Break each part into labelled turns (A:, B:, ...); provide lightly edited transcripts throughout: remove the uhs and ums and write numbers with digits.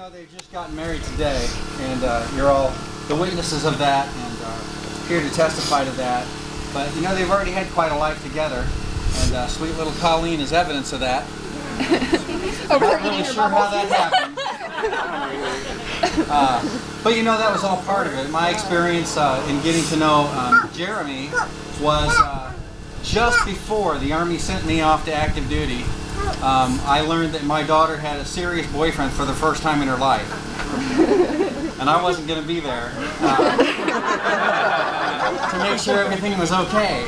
A: They've just gotten married today, and you're all the witnesses of that, and here to testify to that. But they've already had quite a life together, and sweet little Colleen is evidence of that. I'm not really sure how that happened. But that was all part of it. My experience in getting to know Jeremy was just before the Army sent me off to active duty. I learned that my daughter had a serious boyfriend for the first time in her life. And I wasn't going to be there to make sure everything was okay.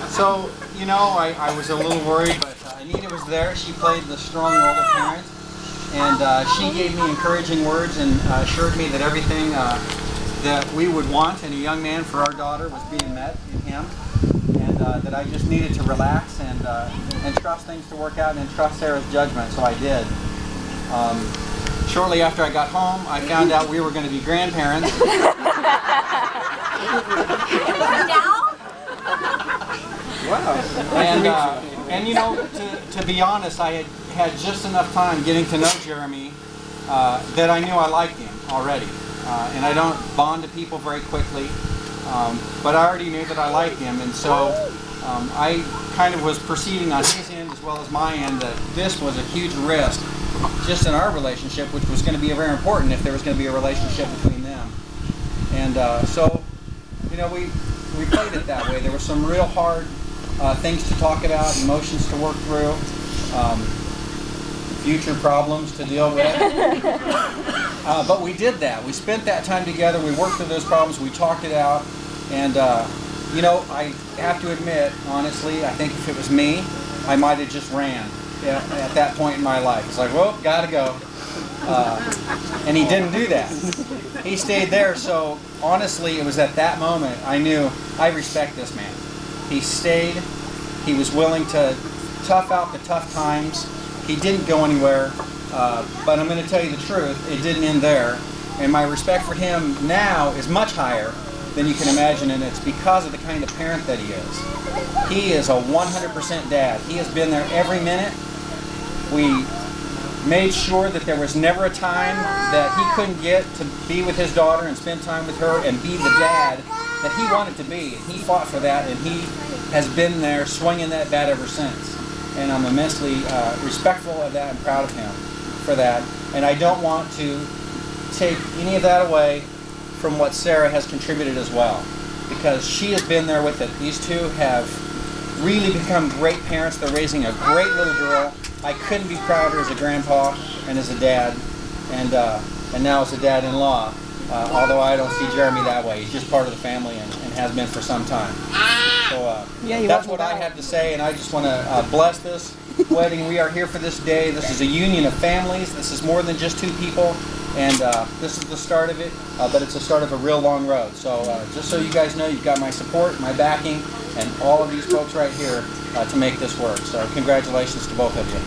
A: So, I was a little worried, but Anita was there. She played the strong role of parent. And she gave me encouraging words and assured me that everything that we would want in a young man for our daughter was being met in him. And that I just needed to relax and trust things to work out and trust Sarah's judgment, so I did. Shortly after I got home, I found out we were going to be grandparents. Wow. And to be honest, I had just enough time getting to know Jeremy that I knew I liked him already. And I don't bond to people very quickly. But I already knew that I liked him, and so I kind of was perceiving on his end as well as my end that this was a huge risk just in our relationship, which was going to be very important if there was going to be a relationship between them. And so, we played it that way. There were some real hard things to talk about, emotions to work through, future problems to deal with. But we did that. We spent that time together. We worked through those problems. We talked it out. And, I have to admit, honestly, I think if it was me, I might have just ran at that point in my life. It's like, well, gotta go. And he didn't do that. He stayed there. So, honestly, it was at that moment I knew I respect this man. He stayed. He was willing to tough out the tough times. He didn't go anywhere. But I'm going to tell you the truth, it didn't end there. And my respect for him now is much higher than you can imagine, and it's because of the kind of parent that he is. He is a 100% dad. He has been there every minute. We made sure that there was never a time that he couldn't get to be with his daughter and spend time with her and be the dad that he wanted to be. And he fought for that, and he has been there swinging that bat ever since. And I'm immensely respectful of that and proud of him for that. And I don't want to take any of that away from what Sarah has contributed as well, because she has been there with it. These two have really become great parents. They're raising a great little girl. I couldn't be prouder as a grandpa and as a dad, and now as a dad-in-law, although I don't see Jeremy that way. He's just part of the family and has been for some time. So that's what I have to say, and I just want to bless this wedding. We are here for this day. This is a union of families. This is more than just two people, and this is the start of it, but it's the start of a real long road. So just so you guys know, you've got my support, my backing, and all of these folks right here to make this work. So congratulations to both of you.